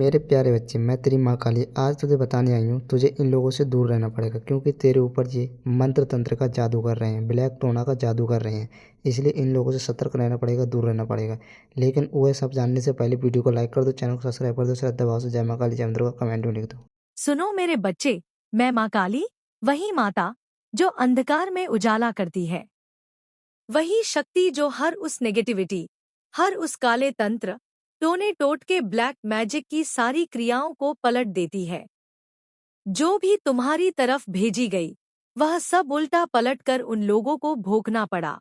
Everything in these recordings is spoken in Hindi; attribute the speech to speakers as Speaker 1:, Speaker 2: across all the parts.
Speaker 1: मेरे प्यारे बच्चे, मैं तेरी माँ काली आज तुझे बताने आई हूँ। तुझे इन लोगों से दूर रहना पड़ेगा क्योंकि तेरे ऊपर ये मंत्र तंत्र का जादू कर रहे हैं, ब्लैक टोना का जादू कर रहे हैं। इसलिए इन लोगों से सतर्क रहना पड़ेगा, दूर रहना पड़ेगा। लेकिन वह सब जानने से पहले वीडियो को लाइक कर दो, चैनल को सब्सक्राइब कर दो, श्रद्धा भाव से जय माँ काली जय मंत्र का कमेंट में लिख दो।
Speaker 2: सुनो मेरे बच्चे, मैं माँ काली, वही माता जो अंधकार में उजाला करती है, वही शक्ति जो हर उस नेगेटिविटी, हर उस काले तंत्र, टोने टोटके ब्लैक मैजिक की सारी क्रियाओं को पलट देती है। जो भी तुम्हारी तरफ भेजी गई, वह सब उल्टा पलटकर उन लोगों को भोगना पड़ा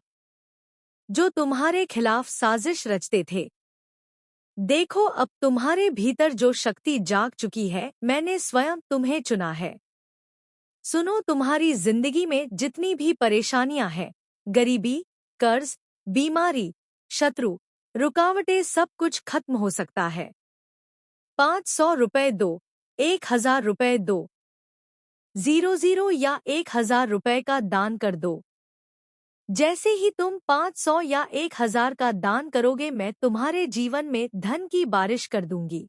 Speaker 2: जो तुम्हारे खिलाफ साजिश रचते थे। देखो, अब तुम्हारे भीतर जो शक्ति जाग चुकी है, मैंने स्वयं तुम्हें चुना है। सुनो, तुम्हारी जिंदगी में जितनी भी परेशानियां हैं, गरीबी, कर्ज, बीमारी, शत्रु, रुकावटें, सब कुछ खत्म हो सकता है। 500 रुपए दो, 1000 रुपए दो, 00 या 1000 रुपए का दान कर दो। जैसे ही तुम 500 या 1000 का दान करोगे, मैं तुम्हारे जीवन में धन की बारिश कर दूंगी।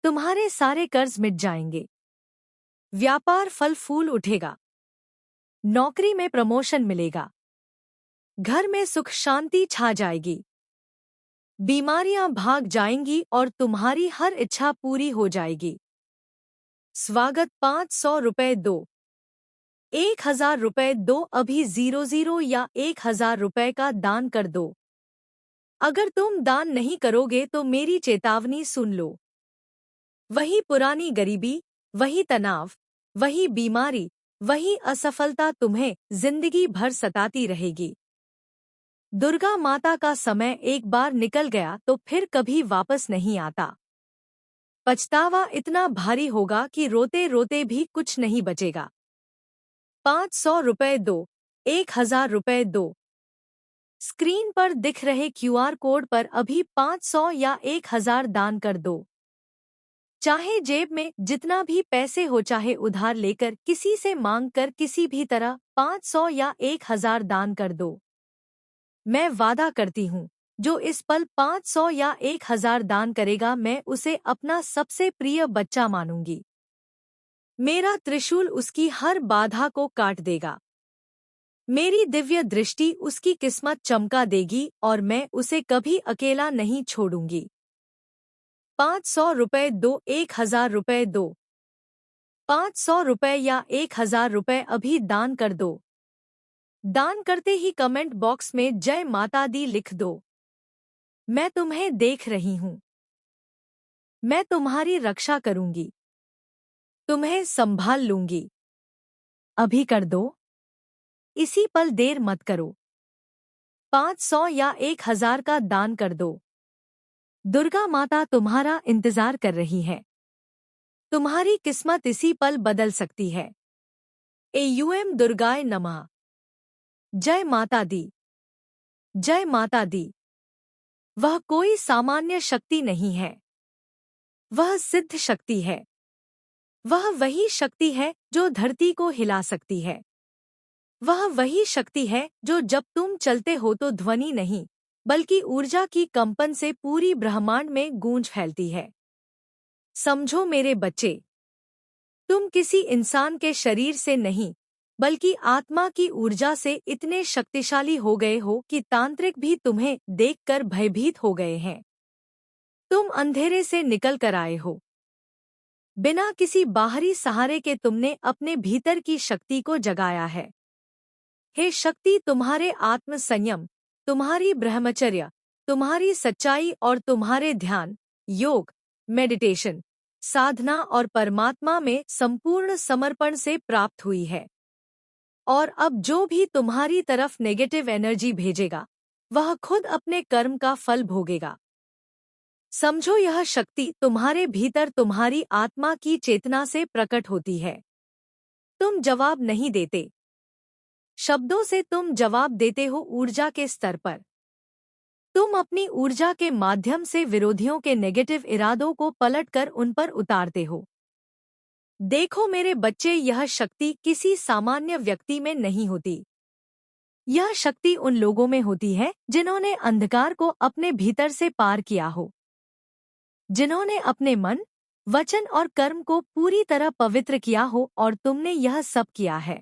Speaker 2: तुम्हारे सारे कर्ज मिट जाएंगे, व्यापार फल फूल उठेगा, नौकरी में प्रमोशन मिलेगा, घर में सुख शांति छा जाएगी, बीमारियां भाग जाएंगी और तुम्हारी हर इच्छा पूरी हो जाएगी। स्वागत। 500 रुपए दो, 1000 रुपए दो, अभी 00 या 1000 रुपए का दान कर दो। अगर तुम दान नहीं करोगे तो मेरी चेतावनी सुन लो। वही पुरानी गरीबी, वही तनाव, वही बीमारी, वही असफलता तुम्हें जिंदगी भर सताती रहेगी। दुर्गा माता का समय एक बार निकल गया तो फिर कभी वापस नहीं आता। पछतावा इतना भारी होगा कि रोते रोते भी कुछ नहीं बचेगा। 500 रुपए दो, 1000 रुपए दो। स्क्रीन पर दिख रहे क्यूआर कोड पर अभी 500 या 1000 दान कर दो। चाहे जेब में जितना भी पैसे हो, चाहे उधार लेकर, किसी से मांग कर, किसी भी तरह 500 या 1000 दान कर दो। मैं वादा करती हूँ, जो इस पल 500 या 1000 दान करेगा, मैं उसे अपना सबसे प्रिय बच्चा मानूंगी। मेरा त्रिशूल उसकी हर बाधा को काट देगा। मेरी दिव्य दृष्टि उसकी किस्मत चमका देगी और मैं उसे कभी अकेला नहीं छोड़ूंगी। 500 रुपए दो, 1000 रुपए दो। 500 रुपए या 1000 रुपए अभी दान कर दो। दान करते ही कमेंट बॉक्स में जय माता दी लिख दो। मैं तुम्हें देख रही हूँ। मैं तुम्हारी रक्षा करूंगी, तुम्हें संभाल लूंगी। अभी कर दो, इसी पल देर मत करो। 500 या 1000 का दान कर दो। दुर्गा माता तुम्हारा इंतजार कर रही है। तुम्हारी किस्मत इसी पल बदल सकती है। एयूएम दुर्गाय नमः। जय माता दी, जय माता दी। वह कोई सामान्य शक्ति नहीं है, वह सिद्ध शक्ति है। वह वही शक्ति है जो धरती को हिला सकती है। वह वही शक्ति है जो जब तुम चलते हो तो ध्वनि नहीं, बल्कि ऊर्जा की कंपन से पूरी ब्रह्मांड में गूंज फैलती है। समझो मेरे बच्चे, तुम किसी इंसान के शरीर से नहीं, बल्कि आत्मा की ऊर्जा से इतने शक्तिशाली हो गए हो कि तांत्रिक भी तुम्हें देखकर भयभीत हो गए हैं। तुम अंधेरे से निकल कर आए हो। बिना किसी बाहरी सहारे के तुमने अपने भीतर की शक्ति को जगाया है। हे शक्ति, तुम्हारे आत्म संयम, तुम्हारी ब्रह्मचर्य, तुम्हारी सच्चाई और तुम्हारे ध्यान, योग, मेडिटेशन, साधना और परमात्मा में संपूर्ण समर्पण से प्राप्त हुई है। और अब जो भी तुम्हारी तरफ नेगेटिव एनर्जी भेजेगा, वह खुद अपने कर्म का फल भोगेगा। समझो, यह शक्ति तुम्हारे भीतर तुम्हारी आत्मा की चेतना से प्रकट होती है। तुम जवाब नहीं देते, शब्दों से तुम जवाब देते हो ऊर्जा के स्तर पर। तुम अपनी ऊर्जा के माध्यम से विरोधियों के नेगेटिव इरादों को पलटकर उन पर उतारते हो। देखो मेरे बच्चे, यह शक्ति किसी सामान्य व्यक्ति में नहीं होती। यह शक्ति उन लोगों में होती है जिन्होंने अंधकार को अपने भीतर से पार किया हो। जिन्होंने अपने मन, वचन और कर्म को पूरी तरह पवित्र किया हो, और तुमने यह सब किया है।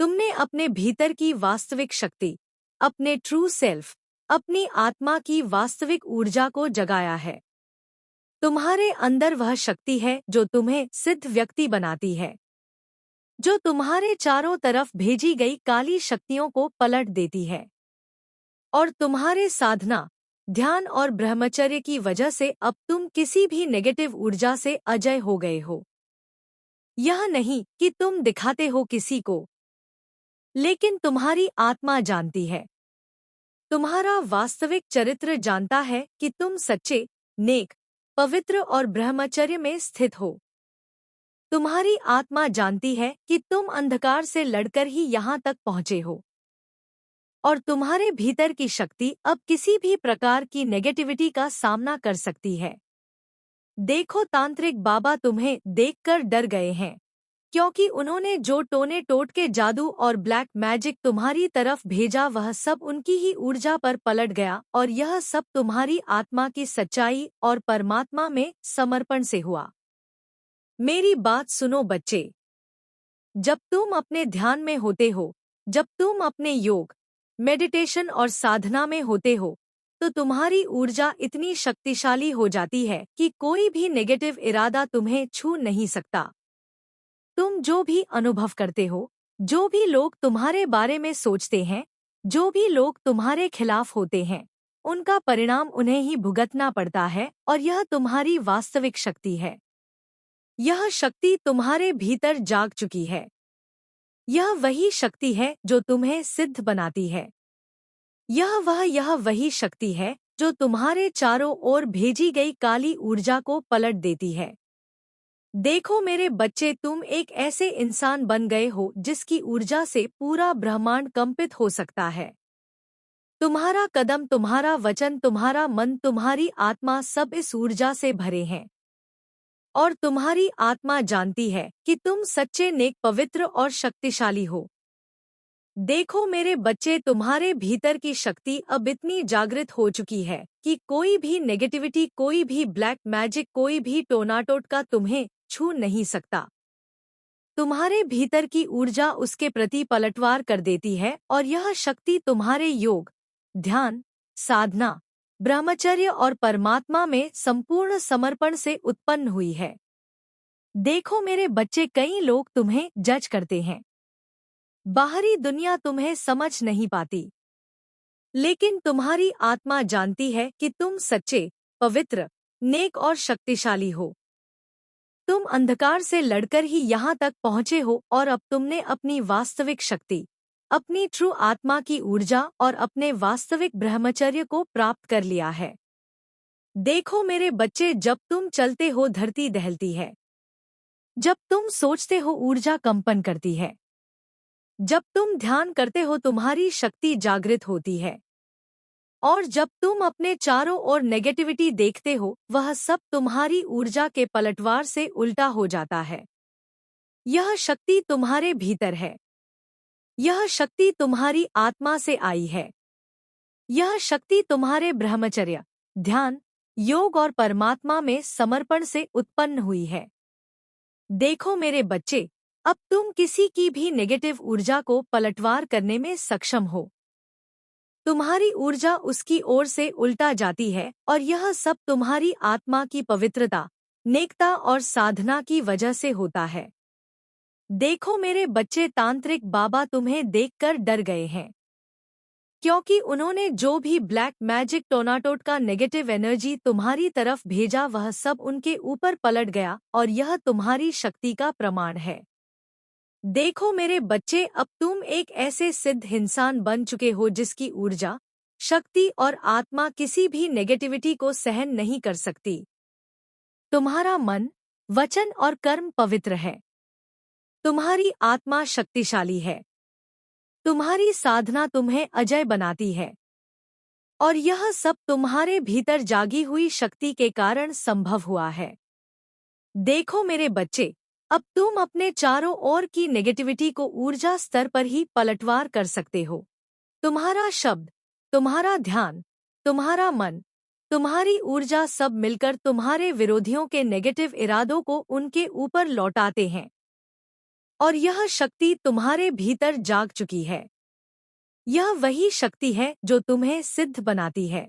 Speaker 2: तुमने अपने भीतर की वास्तविक शक्ति, अपने ट्रू सेल्फ, अपनी आत्मा की वास्तविक ऊर्जा को जगाया है। तुम्हारे अंदर वह शक्ति है जो तुम्हें सिद्ध व्यक्ति बनाती है, जो तुम्हारे चारों तरफ भेजी गई काली शक्तियों को पलट देती है। और तुम्हारे साधना, ध्यान और ब्रह्मचर्य की वजह से अब तुम किसी भी नेगेटिव ऊर्जा से अजय हो गए हो। यह नहीं कि तुम दिखाते हो किसी को, लेकिन तुम्हारी आत्मा जानती है। तुम्हारा वास्तविक चरित्र जानता है कि तुम सच्चे, नेक, पवित्र और ब्रह्मचर्य में स्थित हो। तुम्हारी आत्मा जानती है कि तुम अंधकार से लड़कर ही यहाँ तक पहुँचे हो, और तुम्हारे भीतर की शक्ति अब किसी भी प्रकार की नेगेटिविटी का सामना कर सकती है। देखो, तांत्रिक बाबा तुम्हें देखकर डर गए हैं, क्योंकि उन्होंने जो टोने टोट के जादू और ब्लैक मैजिक तुम्हारी तरफ भेजा वह सब उनकी ही ऊर्जा पर पलट गया, और यह सब तुम्हारी आत्मा की सच्चाई और परमात्मा में समर्पण से हुआ। मेरी बात सुनो बच्चे, जब तुम अपने ध्यान में होते हो, जब तुम अपने योग, मेडिटेशन और साधना में होते हो, तो तुम्हारी ऊर्जा इतनी शक्तिशाली हो जाती है कि कोई भी नेगेटिव इरादा तुम्हें छू नहीं सकता। तुम जो भी अनुभव करते हो, जो भी लोग तुम्हारे बारे में सोचते हैं, जो भी लोग तुम्हारे खिलाफ होते हैं, उनका परिणाम उन्हें ही भुगतना पड़ता है, और यह तुम्हारी वास्तविक शक्ति है। यह शक्ति तुम्हारे भीतर जाग चुकी है। यह वही शक्ति है जो तुम्हें सिद्ध बनाती है। यह वही शक्ति है जो तुम्हारे चारों ओर भेजी गई काली ऊर्जा को पलट देती है। देखो मेरे बच्चे, तुम एक ऐसे इंसान बन गए हो जिसकी ऊर्जा से पूरा ब्रह्मांड कंपित हो सकता है। तुम्हारा कदम, तुम्हारा वचन, तुम्हारा मन, तुम्हारी आत्मा सब इस ऊर्जा से भरे हैं। और तुम्हारी आत्मा जानती है कि तुम सच्चे, नेक, पवित्र और शक्तिशाली हो। देखो मेरे बच्चे, तुम्हारे भीतर की शक्ति अब इतनी जागृत हो चुकी है कि कोई भी नेगेटिविटी, कोई भी ब्लैक मैजिक, कोई भी टोनाटोटका तुम्हें छू नहीं सकता। तुम्हारे भीतर की ऊर्जा उसके प्रति पलटवार कर देती है, और यह शक्ति तुम्हारे योग, ध्यान, साधना, ब्रह्मचर्य और परमात्मा में संपूर्ण समर्पण से उत्पन्न हुई है। देखो मेरे बच्चे, कई लोग तुम्हें जज करते हैं। बाहरी दुनिया तुम्हें समझ नहीं पाती, लेकिन तुम्हारी आत्मा जानती है कि तुम सच्चे, पवित्र, नेक और शक्तिशाली हो। तुम अंधकार से लड़कर ही यहाँ तक पहुँचे हो, और अब तुमने अपनी वास्तविक शक्ति, अपनी ट्रू आत्मा की ऊर्जा और अपने वास्तविक ब्रह्मचर्य को प्राप्त कर लिया है। देखो मेरे बच्चे, जब तुम चलते हो धरती दहलती है, जब तुम सोचते हो ऊर्जा कंपन करती है, जब तुम ध्यान करते हो तुम्हारी शक्ति जागृत होती है, और जब तुम अपने चारों ओर नेगेटिविटी देखते हो वह सब तुम्हारी ऊर्जा के पलटवार से उल्टा हो जाता है। यह शक्ति तुम्हारे भीतर है। यह शक्ति तुम्हारी आत्मा से आई है। यह शक्ति तुम्हारे ब्रह्मचर्य, ध्यान, योग और परमात्मा में समर्पण से उत्पन्न हुई है। देखो मेरे बच्चे, अब तुम किसी की भी नेगेटिव ऊर्जा को पलटवार करने में सक्षम हो। तुम्हारी ऊर्जा उसकी ओर से उल्टा जाती है, और यह सब तुम्हारी आत्मा की पवित्रता, नेकता और साधना की वजह से होता है। देखो मेरे बच्चे, तांत्रिक बाबा तुम्हें देखकर डर गए हैं, क्योंकि उन्होंने जो भी ब्लैक मैजिक, टोनाटोट का नेगेटिव एनर्जी तुम्हारी तरफ भेजा वह सब उनके ऊपर पलट गया, और यह तुम्हारी शक्ति का प्रमाण है। देखो मेरे बच्चे, अब तुम एक ऐसे सिद्ध इंसान बन चुके हो जिसकी ऊर्जा, शक्ति और आत्मा किसी भी नेगेटिविटी को सहन नहीं कर सकती। तुम्हारा मन, वचन और कर्म पवित्र है। तुम्हारी आत्मा शक्तिशाली है। तुम्हारी साधना तुम्हें अजय बनाती है, और यह सब तुम्हारे भीतर जागी हुई शक्ति के कारण संभव हुआ है। देखो मेरे बच्चे, अब तुम अपने चारों ओर की नेगेटिविटी को ऊर्जा स्तर पर ही पलटवार कर सकते हो। तुम्हारा शब्द, तुम्हारा ध्यान, तुम्हारा मन, तुम्हारी ऊर्जा सब मिलकर तुम्हारे विरोधियों के नेगेटिव इरादों को उनके ऊपर लौटाते हैं। और यह शक्ति तुम्हारे भीतर जाग चुकी है। यह वही शक्ति है जो तुम्हें सिद्ध बनाती है।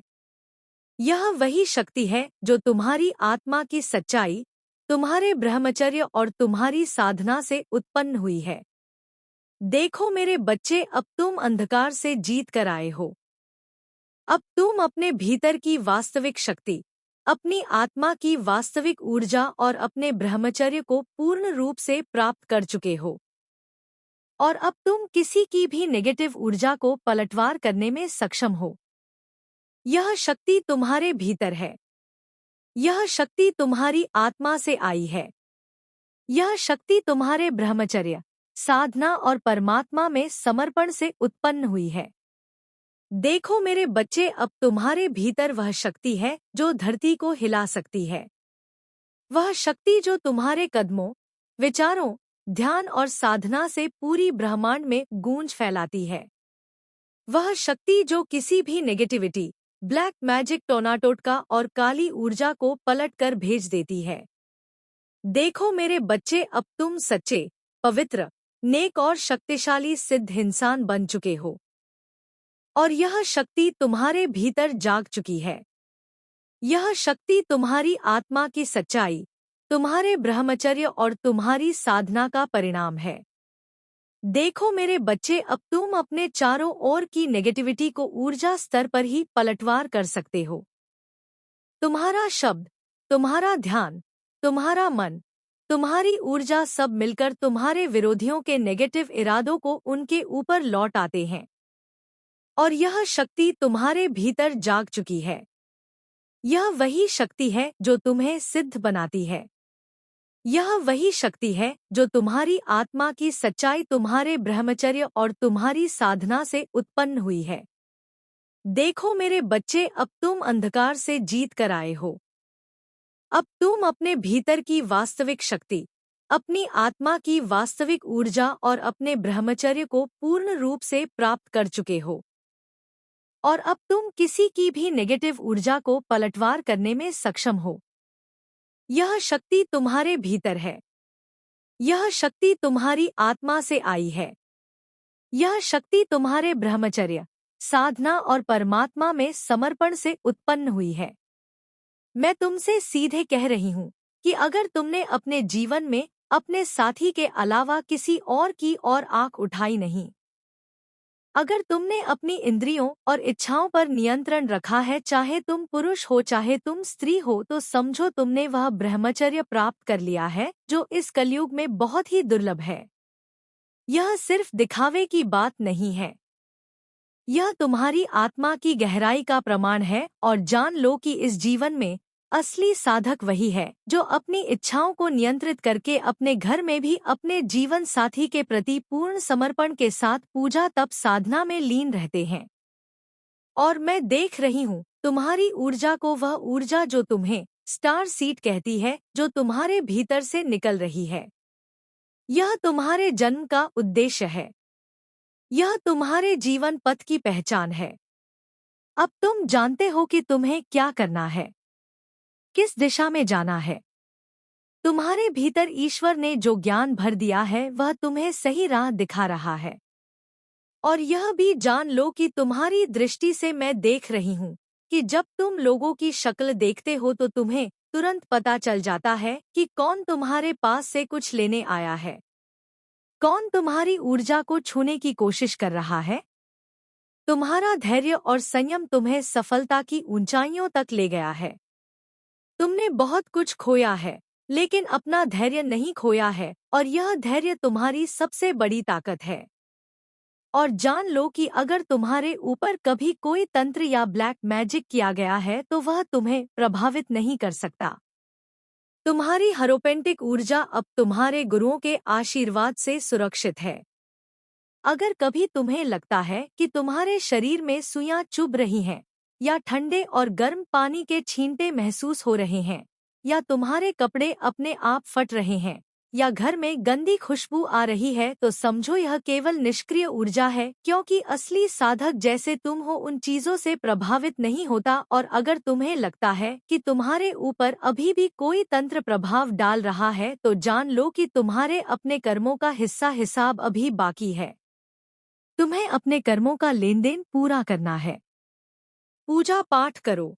Speaker 2: यह वही शक्ति है जो तुम्हारी आत्मा की सच्चाई, तुम्हारे ब्रह्मचर्य और तुम्हारी साधना से उत्पन्न हुई है। देखो मेरे बच्चे, अब तुम अंधकार से जीत कर आए हो। अब तुम अपने भीतर की वास्तविक शक्ति, अपनी आत्मा की वास्तविक ऊर्जा और अपने ब्रह्मचर्य को पूर्ण रूप से प्राप्त कर चुके हो। और अब तुम किसी की भी नेगेटिव ऊर्जा को पलटवार करने में सक्षम हो। यह शक्ति तुम्हारे भीतर है। यह शक्ति तुम्हारी आत्मा से आई है। यह शक्ति तुम्हारे ब्रह्मचर्य, साधना और परमात्मा में समर्पण से उत्पन्न हुई है। देखो मेरे बच्चे, अब तुम्हारे भीतर वह शक्ति है जो धरती को हिला सकती है। वह शक्ति जो तुम्हारे कदमों, विचारों, ध्यान और साधना से पूरी ब्रह्मांड में गूंज फैलाती है। वह शक्ति जो किसी भी नेगेटिविटी, ब्लैक मैजिक, टोनाटोटका और काली ऊर्जा को पलट कर भेज देती है। देखो मेरे बच्चे, अब तुम सच्चे, पवित्र, नेक और शक्तिशाली सिद्ध इंसान बन चुके हो। और यह शक्ति तुम्हारे भीतर जाग चुकी है। यह शक्ति तुम्हारी आत्मा की सच्चाई, तुम्हारे ब्रह्मचर्य और तुम्हारी साधना का परिणाम है। देखो मेरे बच्चे, अब तुम अपने चारों ओर की नेगेटिविटी को ऊर्जा स्तर पर ही पलटवार कर सकते हो। तुम्हारा शब्द, तुम्हारा ध्यान, तुम्हारा मन, तुम्हारी ऊर्जा सब मिलकर तुम्हारे विरोधियों के नेगेटिव इरादों को उनके ऊपर लौट आते हैं। और यह शक्ति तुम्हारे भीतर जाग चुकी है। यह वही शक्ति है जो तुम्हें सिद्ध बनाती है। यह वही शक्ति है जो तुम्हारी आत्मा की सच्चाई, तुम्हारे ब्रह्मचर्य और तुम्हारी साधना से उत्पन्न हुई है। देखो मेरे बच्चे, अब तुम अंधकार से जीत कर आए हो। अब तुम अपने भीतर की वास्तविक शक्ति, अपनी आत्मा की वास्तविक ऊर्जा और अपने ब्रह्मचर्य को पूर्ण रूप से प्राप्त कर चुके हो। और अब तुम किसी की भी नेगेटिव ऊर्जा को पलटवार करने में सक्षम हो। यह शक्ति तुम्हारे भीतर है। यह शक्ति तुम्हारी आत्मा से आई है। यह शक्ति तुम्हारे ब्रह्मचर्य, साधना और परमात्मा में समर्पण से उत्पन्न हुई है। मैं तुमसे सीधे कह रही हूँ कि अगर तुमने अपने जीवन में अपने साथी के अलावा किसी और की ओर आंख उठाई नहीं, अगर तुमने अपनी इंद्रियों और इच्छाओं पर नियंत्रण रखा है, चाहे तुम पुरुष हो चाहे तुम स्त्री हो, तो समझो तुमने वह ब्रह्मचर्य प्राप्त कर लिया है जो इस कलयुग में बहुत ही दुर्लभ है। यह सिर्फ दिखावे की बात नहीं है। यह तुम्हारी आत्मा की गहराई का प्रमाण है। और जान लो कि इस जीवन में असली साधक वही है जो अपनी इच्छाओं को नियंत्रित करके अपने घर में भी अपने जीवन साथी के प्रति पूर्ण समर्पण के साथ पूजा तप साधना में लीन रहते हैं। और मैं देख रही हूँ तुम्हारी ऊर्जा को, वह ऊर्जा जो तुम्हें स्टार सीड कहती है, जो तुम्हारे भीतर से निकल रही है। यह तुम्हारे जन्म का उद्देश्य है। यह तुम्हारे जीवन पथ की पहचान है। अब तुम जानते हो कि तुम्हें क्या करना है, किस दिशा में जाना है। तुम्हारे भीतर ईश्वर ने जो ज्ञान भर दिया है वह तुम्हें सही राह दिखा रहा है। और यह भी जान लो कि तुम्हारी दृष्टि से मैं देख रही हूँ कि जब तुम लोगों की शक्ल देखते हो तो तुम्हें तुरंत पता चल जाता है कि कौन तुम्हारे पास से कुछ लेने आया है, कौन तुम्हारी ऊर्जा को छूने की कोशिश कर रहा है। तुम्हारा धैर्य और संयम तुम्हें सफलता की ऊंचाइयों तक ले गया है। तुमने बहुत कुछ खोया है लेकिन अपना धैर्य नहीं खोया है, और यह धैर्य तुम्हारी सबसे बड़ी ताकत है। और जान लो कि अगर तुम्हारे ऊपर कभी कोई तंत्र या ब्लैक मैजिक किया गया है तो वह तुम्हें प्रभावित नहीं कर सकता। तुम्हारी हरोपेंटिक ऊर्जा अब तुम्हारे गुरुओं के आशीर्वाद से सुरक्षित है। अगर कभी तुम्हें लगता है कि तुम्हारे शरीर में सुइयां चुभ रही हैं, या ठंडे और गर्म पानी के छींटे महसूस हो रहे हैं, या तुम्हारे कपड़े अपने आप फट रहे हैं, या घर में गंदी खुशबू आ रही है तो समझो यह केवल निष्क्रिय ऊर्जा है, क्योंकि असली साधक जैसे तुम हो उन चीजों से प्रभावित नहीं होता। और अगर तुम्हें लगता है कि तुम्हारे ऊपर अभी भी कोई तंत्र प्रभाव डाल रहा है तो जान लो कि तुम्हारे अपने कर्मों का हिसाब अभी बाकी है। तुम्हें अपने कर्मों का लेन देन पूरा करना है। पूजा पाठ करो,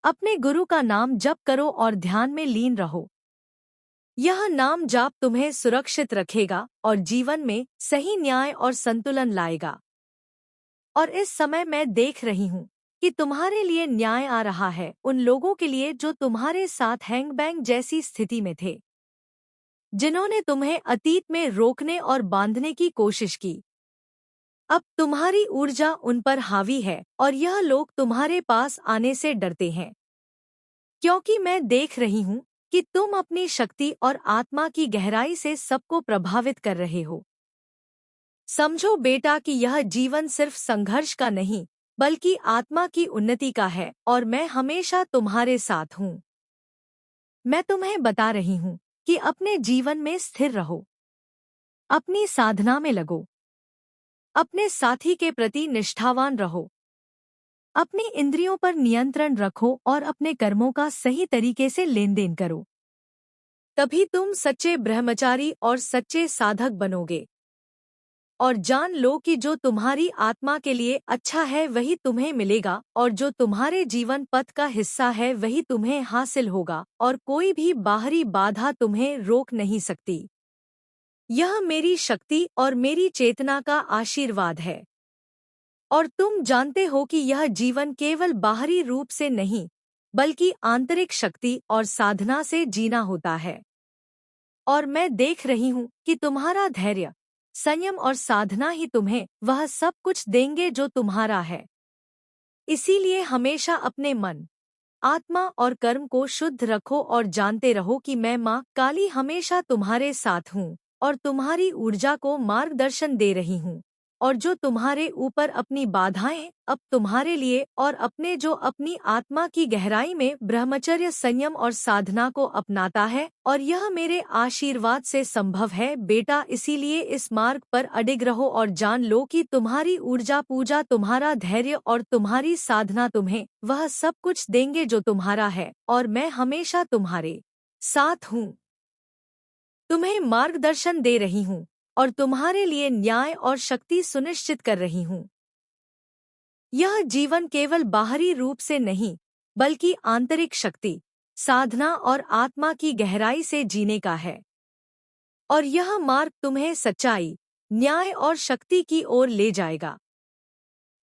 Speaker 2: अपने गुरु का नाम जप करो और ध्यान में लीन रहो। यह नाम जाप तुम्हें सुरक्षित रखेगा और जीवन में सही न्याय और संतुलन लाएगा। और इस समय मैं देख रही हूँ कि तुम्हारे लिए न्याय आ रहा है उन लोगों के लिए जो तुम्हारे साथ हैंग बैंग जैसी स्थिति में थे, जिन्होंने तुम्हें अतीत में रोकने और बांधने की कोशिश की। अब तुम्हारी ऊर्जा उन पर हावी है और यह लोग तुम्हारे पास आने से डरते हैं, क्योंकि मैं देख रही हूँ कि तुम अपनी शक्ति और आत्मा की गहराई से सबको प्रभावित कर रहे हो। समझो बेटा कि यह जीवन सिर्फ संघर्ष का नहीं बल्कि आत्मा की उन्नति का है और मैं हमेशा तुम्हारे साथ हूँ। मैं तुम्हें बता रही हूँ कि अपने जीवन में स्थिर रहो, अपनी साधना में लगो, अपने साथी के प्रति निष्ठावान रहो, अपनी इंद्रियों पर नियंत्रण रखो और अपने कर्मों का सही तरीके से लेन देन करो। तभी तुम सच्चे ब्रह्मचारी और सच्चे साधक बनोगे। और जान लो कि जो तुम्हारी आत्मा के लिए अच्छा है वही तुम्हें मिलेगा और जो तुम्हारे जीवन पथ का हिस्सा है वही तुम्हें हासिल होगा और कोई भी बाहरी बाधा तुम्हें रोक नहीं सकती। यह मेरी शक्ति और मेरी चेतना का आशीर्वाद है। और तुम जानते हो कि यह जीवन केवल बाहरी रूप से नहीं बल्कि आंतरिक शक्ति और साधना से जीना होता है। और मैं देख रही हूँ कि तुम्हारा धैर्य, संयम और साधना ही तुम्हें वह सब कुछ देंगे जो तुम्हारा है। इसीलिए हमेशा अपने मन, आत्मा और कर्म को शुद्ध रखो और जानते रहो कि मैं माँ काली हमेशा तुम्हारे साथ हूँ और तुम्हारी ऊर्जा को मार्गदर्शन दे रही हूँ। और जो तुम्हारे ऊपर अपनी बाधाएं अब तुम्हारे लिए और अपने जो अपनी आत्मा की गहराई में ब्रह्मचर्य, संयम और साधना को अपनाता है, और यह मेरे आशीर्वाद से संभव है बेटा। इसीलिए इस मार्ग पर अडिग रहो और जान लो कि तुम्हारी ऊर्जा, पूजा, तुम्हारा धैर्य और तुम्हारी साधना तुम्हें वह सब कुछ देंगे जो तुम्हारा है और मैं हमेशा तुम्हारे साथ हूँ। तुम्हें मार्गदर्शन दे रही हूँ और तुम्हारे लिए न्याय और शक्ति सुनिश्चित कर रही हूँ। यह जीवन केवल बाहरी रूप से नहीं बल्कि आंतरिक शक्ति, साधना और आत्मा की गहराई से जीने का है। और यह मार्ग तुम्हें सच्चाई, न्याय और शक्ति की ओर ले जाएगा।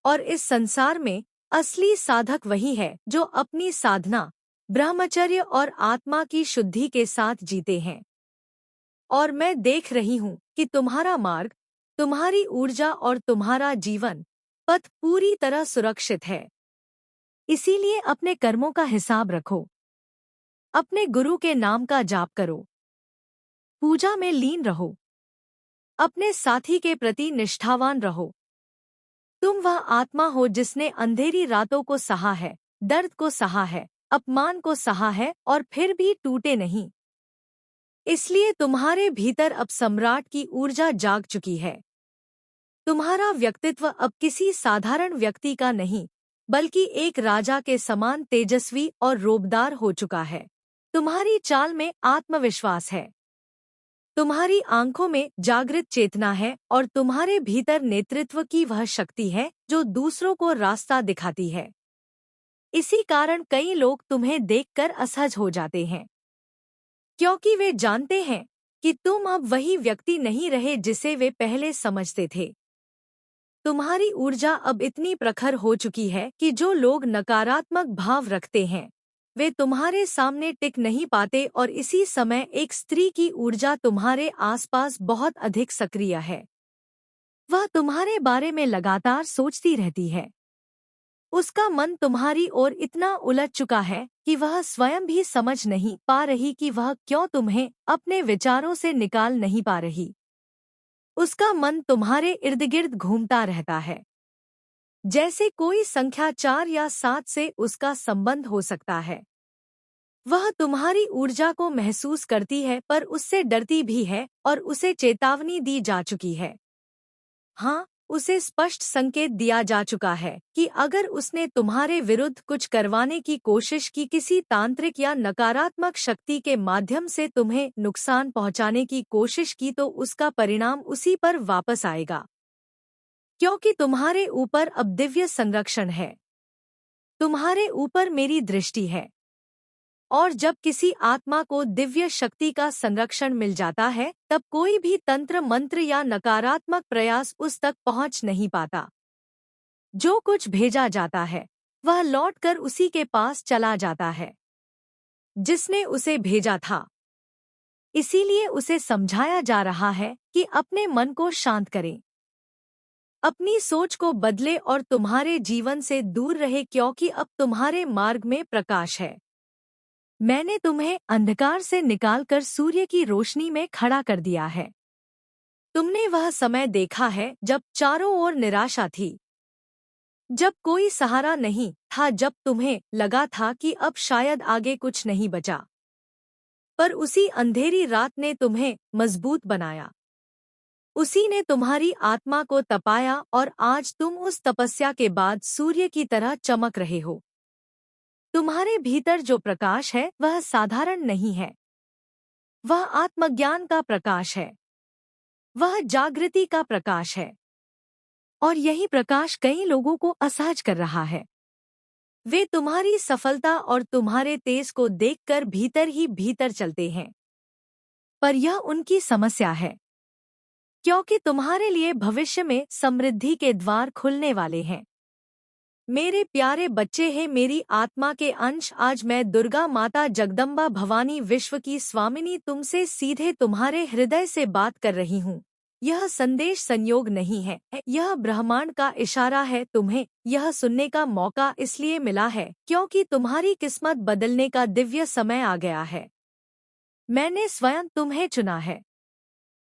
Speaker 2: और इस संसार में असली साधक वही है जो अपनी साधना, ब्रह्मचर्य और आत्मा की शुद्धि के साथ जीते हैं। और मैं देख रही हूँ कि तुम्हारा मार्ग, तुम्हारी ऊर्जा और तुम्हारा जीवन पथ पूरी तरह सुरक्षित है। इसीलिए अपने कर्मों का हिसाब रखो, अपने गुरु के नाम का जाप करो, पूजा में लीन रहो, अपने साथी के प्रति निष्ठावान रहो। तुम वह आत्मा हो जिसने अंधेरी रातों को सहा है, दर्द को सहा है, अपमान को सहा है और फिर भी टूटे नहीं। इसलिए तुम्हारे भीतर अब सम्राट की ऊर्जा जाग चुकी है। तुम्हारा व्यक्तित्व अब किसी साधारण व्यक्ति का नहीं बल्कि एक राजा के समान तेजस्वी और रोबदार हो चुका है। तुम्हारी चाल में आत्मविश्वास है, तुम्हारी आंखों में जागृत चेतना है और तुम्हारे भीतर नेतृत्व की वह शक्ति है जो दूसरों को रास्ता दिखाती है। इसी कारण कई लोग तुम्हें देखकर असहज हो जाते हैं, क्योंकि वे जानते हैं कि तुम अब वही व्यक्ति नहीं रहे जिसे वे पहले समझते थे। तुम्हारी ऊर्जा अब इतनी प्रखर हो चुकी है कि जो लोग नकारात्मक भाव रखते हैं वे तुम्हारे सामने टिक नहीं पाते। और इसी समय एक स्त्री की ऊर्जा तुम्हारे आसपास बहुत अधिक सक्रिय है। वह तुम्हारे बारे में लगातार सोचती रहती है। उसका मन तुम्हारी ओर इतना उलझ चुका है कि वह स्वयं भी समझ नहीं पा रही कि वह क्यों तुम्हें अपने विचारों से निकाल नहीं पा रही। उसका मन तुम्हारे इर्द-गिर्द घूमता रहता है, जैसे कोई संख्या 4 या 7 से उसका संबंध हो सकता है। वह तुम्हारी ऊर्जा को महसूस करती है पर उससे डरती भी है और उसे चेतावनी दी जा चुकी है। हाँ, उसे स्पष्ट संकेत दिया जा चुका है कि अगर उसने तुम्हारे विरुद्ध कुछ करवाने की कोशिश की, किसी तांत्रिक या नकारात्मक शक्ति के माध्यम से तुम्हें नुकसान पहुंचाने की कोशिश की, तो उसका परिणाम उसी पर वापस आएगा। क्योंकि तुम्हारे ऊपर अब दिव्य संरक्षण है, तुम्हारे ऊपर मेरी दृष्टि है। और जब किसी आत्मा को दिव्य शक्ति का संरक्षण मिल जाता है, तब कोई भी तंत्र मंत्र या नकारात्मक प्रयास उस तक पहुंच नहीं पाता। जो कुछ भेजा जाता है वह लौटकर उसी के पास चला जाता है जिसने उसे भेजा था। इसीलिए उसे समझाया जा रहा है कि अपने मन को शांत करें, अपनी सोच को बदले और तुम्हारे जीवन से दूर रहे, क्योंकि अब तुम्हारे मार्ग में प्रकाश है। मैंने तुम्हें अंधकार से निकालकर सूर्य की रोशनी में खड़ा कर दिया है। तुमने वह समय देखा है जब चारों ओर निराशा थी, जब कोई सहारा नहीं था, जब तुम्हें लगा था कि अब शायद आगे कुछ नहीं बचा। पर उसी अंधेरी रात ने तुम्हें मजबूत बनाया, उसी ने तुम्हारी आत्मा को तपाया और आज तुम उस तपस्या के बाद सूर्य की तरह चमक रहे हो। तुम्हारे भीतर जो प्रकाश है वह साधारण नहीं है, वह आत्मज्ञान का प्रकाश है, वह जागृति का प्रकाश है। और यही प्रकाश कई लोगों को असहज कर रहा है। वे तुम्हारी सफलता और तुम्हारे तेज को देखकर भीतर ही भीतर चलते हैं, पर यह उनकी समस्या है, क्योंकि तुम्हारे लिए भविष्य में समृद्धि के द्वार खुलने वाले हैं। मेरे प्यारे बच्चे हैं, मेरी आत्मा के अंश, आज मैं दुर्गा माता जगदम्बा भवानी विश्व की स्वामिनी तुमसे सीधे तुम्हारे हृदय से बात कर रही हूँ। यह संदेश संयोग नहीं है, यह ब्रह्मांड का इशारा है। तुम्हें यह सुनने का मौका इसलिए मिला है क्योंकि तुम्हारी किस्मत बदलने का दिव्य समय आ गया है। मैंने स्वयं तुम्हें चुना है।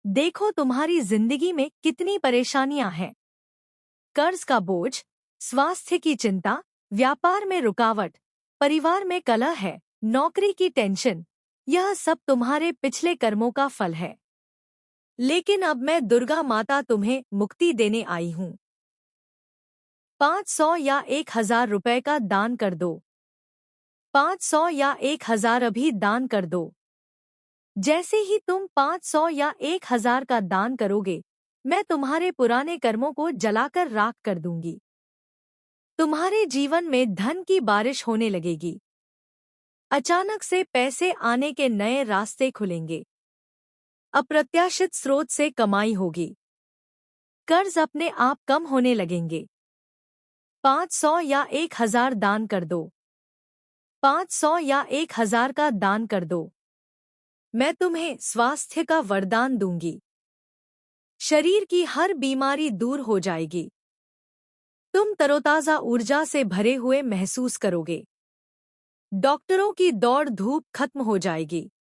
Speaker 2: देखो तुम्हारी जिंदगी में कितनी परेशानियां हैं, कर्ज का बोझ, स्वास्थ्य की चिंता, व्यापार में रुकावट, परिवार में कलह है, नौकरी की टेंशन, यह सब तुम्हारे पिछले कर्मों का फल है। लेकिन अब मैं दुर्गा माता तुम्हें मुक्ति देने आई हूँ। 500 या 1000 रुपए का दान कर दो। 500 या 1000 अभी दान कर दो। जैसे ही तुम 500 या 1000 का दान करोगे, मैं तुम्हारे पुराने कर्मों को जलाकर राख कर दूंगी। तुम्हारे जीवन में धन की बारिश होने लगेगी। अचानक से पैसे आने के नए रास्ते खुलेंगे। अप्रत्याशित स्रोत से कमाई होगी। कर्ज अपने आप कम होने लगेंगे। 500 या 1000 दान कर दो। 500 या 1000 का दान कर दो। मैं तुम्हें स्वास्थ्य का वरदान दूंगी। शरीर की हर बीमारी दूर हो जाएगी। तुम तरोताजा ऊर्जा से भरे हुए महसूस करोगे। डॉक्टरों की दौड़ धूप खत्म हो जाएगी।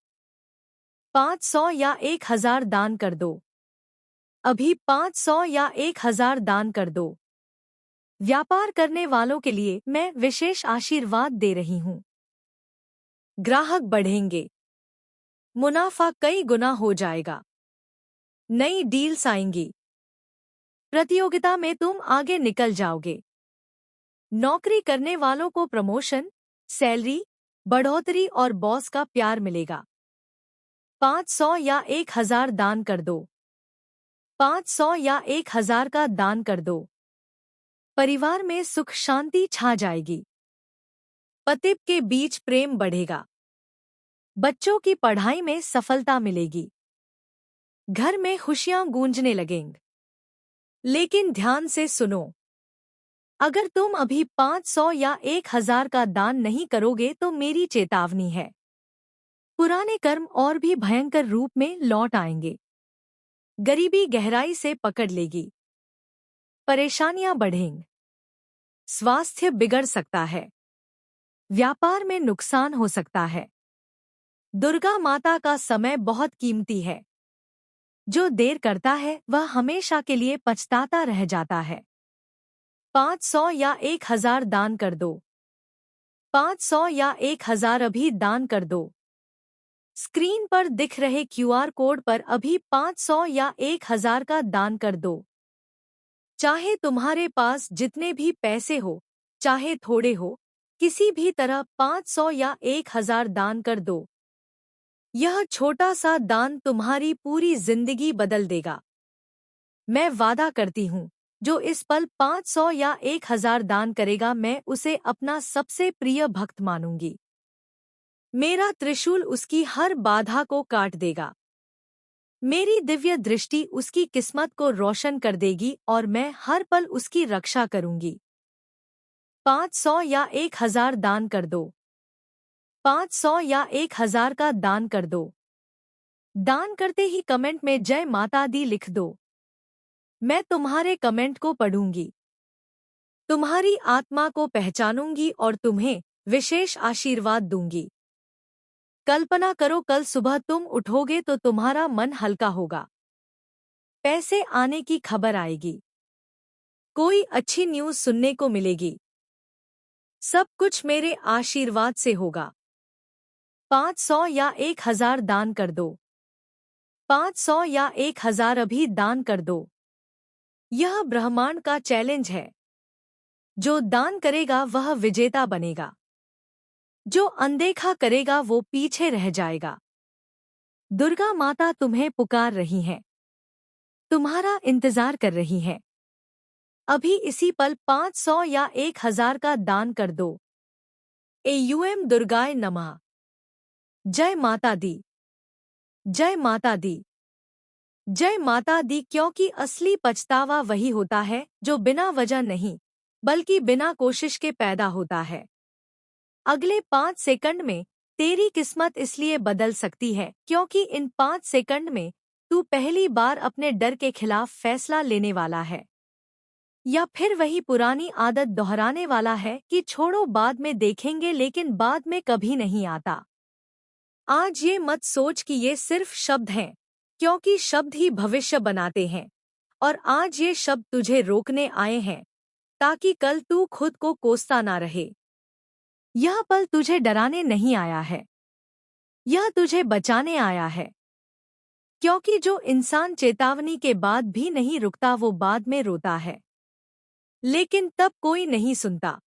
Speaker 2: 500 या 1000 दान कर दो। अभी 500 या 1000 दान कर दो। व्यापार करने वालों के लिए मैं विशेष आशीर्वाद दे रही हूँ। ग्राहक बढ़ेंगे। मुनाफा कई गुना हो जाएगा। नई डील्स आएंगी। प्रतियोगिता में तुम आगे निकल जाओगे। नौकरी करने वालों को प्रमोशन, सैलरी, बढ़ोतरी और बॉस का प्यार मिलेगा। 500 या 1000 दान कर दो। 500 या 1000 का दान कर दो। परिवार में सुख शांति छा जाएगी। पति के बीच प्रेम बढ़ेगा। बच्चों की पढ़ाई में सफलता मिलेगी। घर में खुशियां गूंजने लगेंगी। लेकिन ध्यान से सुनो, अगर तुम अभी 500 या 1000 का दान नहीं करोगे तो मेरी चेतावनी है, पुराने कर्म और भी भयंकर रूप में लौट आएंगे। गरीबी गहराई से पकड़ लेगी। परेशानियां बढ़ेंगी। स्वास्थ्य बिगड़ सकता है। व्यापार में नुकसान हो सकता है। दुर्गा माता का समय बहुत कीमती है। जो देर करता है वह हमेशा के लिए पछताता रह जाता है। 500 या 1000 दान कर दो। 500 या 1000 अभी दान कर दो। स्क्रीन पर दिख रहे क्यूआर कोड पर अभी 500 या 1000 का दान कर दो। चाहे तुम्हारे पास जितने भी पैसे हो, चाहे थोड़े हो, किसी भी तरह 500 या 1000 दान कर दो। यह छोटा सा दान तुम्हारी पूरी जिंदगी बदल देगा। मैं वादा करती हूँ, जो इस पल 500 या 1000 दान करेगा, मैं उसे अपना सबसे प्रिय भक्त मानूंगी। मेरा त्रिशूल उसकी हर बाधा को काट देगा। मेरी दिव्य दृष्टि उसकी किस्मत को रोशन कर देगी और मैं हर पल उसकी रक्षा करूंगी। 500 या 1000 दान कर दो। 500 या 1000 का दान कर दो। दान करते ही कमेंट में जय माता दी लिख दो। मैं तुम्हारे कमेंट को पढ़ूंगी, तुम्हारी आत्मा को पहचानूंगी और तुम्हें विशेष आशीर्वाद दूंगी। कल्पना करो, कल सुबह तुम उठोगे तो तुम्हारा मन हल्का होगा। पैसे आने की खबर आएगी। कोई अच्छी न्यूज़ सुनने को मिलेगी। सब कुछ मेरे आशीर्वाद से होगा। 500 या 1000 दान कर दो। 500 या 1000 अभी दान कर दो। यह ब्रह्मांड का चैलेंज है। जो दान करेगा वह विजेता बनेगा। जो अनदेखा करेगा वो पीछे रह जाएगा। दुर्गा माता तुम्हें पुकार रही हैं, तुम्हारा इंतजार कर रही हैं। अभी इसी पल 500 या 1000 का दान कर दो। एयूएम दुर्गाय नमः। जय माता दी, जय माता दी, जय माता दी। क्योंकि असली पछतावा वही होता है जो बिना वजह नहीं, बल्कि बिना कोशिश के पैदा होता है। अगले 5 सेकंड में तेरी किस्मत इसलिए बदल सकती है क्योंकि इन 5 सेकंड में तू पहली बार अपने डर के खिलाफ फैसला लेने वाला है। या फिर वही पुरानी आदत दोहराने वाला है कि छोड़ो बाद में देखेंगे, लेकिन बाद में कभी नहीं आता। आज ये मत सोच कि ये सिर्फ शब्द हैं, क्योंकि शब्द ही भविष्य बनाते हैं। और आज ये शब्द तुझे रोकने आए हैं ताकि कल तू खुद को कोसता ना रहे। यह पल तुझे डराने नहीं आया है, यह तुझे बचाने आया है। क्योंकि जो इंसान चेतावनी के बाद भी नहीं रुकता वो बाद में रोता है, लेकिन तब कोई नहीं सुनता।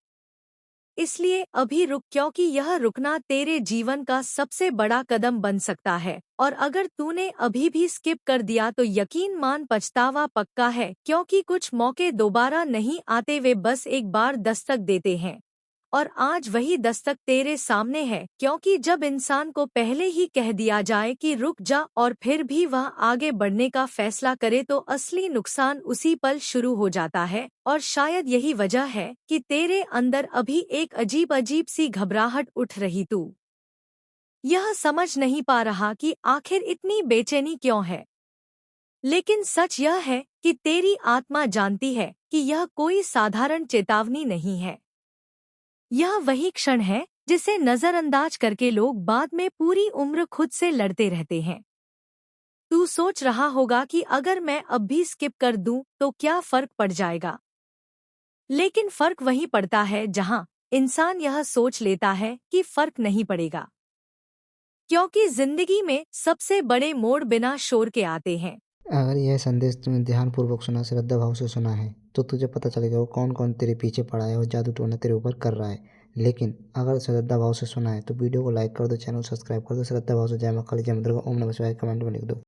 Speaker 2: इसलिए अभी रुक, क्योंकि यह रुकना तेरे जीवन का सबसे बड़ा कदम बन सकता है। और अगर तूने अभी भी स्किप कर दिया तो यकीन मान पछतावा पक्का है, क्योंकि कुछ मौके दोबारा नहीं आते, वे बस एक बार दस्तक देते हैं। और आज वही दस्तक तेरे सामने है, क्योंकि जब इंसान को पहले ही कह दिया जाए कि रुक जा और फिर भी वह आगे बढ़ने का फैसला करे तो असली नुकसान उसी पल शुरू हो जाता है। और शायद यही वजह है कि तेरे अंदर अभी एक अजीब अजीब सी घबराहट उठ रही। तू यह समझ नहीं पा रहा कि आखिर इतनी बेचैनी क्यों है, लेकिन सच यह है कि तेरी आत्मा जानती है कि यह कोई साधारण चेतावनी नहीं है। यह वही क्षण है जिसे नजरअंदाज करके लोग बाद में पूरी उम्र खुद से लड़ते रहते हैं। तू सोच रहा होगा कि अगर मैं अब भी स्किप कर दूं तो क्या फर्क पड़ जाएगा, लेकिन फर्क वहीं पड़ता है जहां इंसान यह सोच लेता है कि फर्क नहीं पड़ेगा। क्योंकि जिंदगी में सबसे बड़े मोड़ बिना शोर के आते हैं।
Speaker 1: अगर यह संदेश तूने ध्यानपूर्वक सुना, श्रद्धा भाव से सुना है, तो तुझे पता चलेगा वो कौन कौन तेरे पीछे पड़ा है और जादू टोना तेरे ऊपर कर रहा है। लेकिन अगर श्रद्धा भाव से सुना है तो वीडियो को लाइक कर दो, चैनल सब्सक्राइब कर दो। श्रद्धा भाव से जय मां काली, जय मां दुर्गा, ओम नमः शिवाय कमेंट में लिख दो।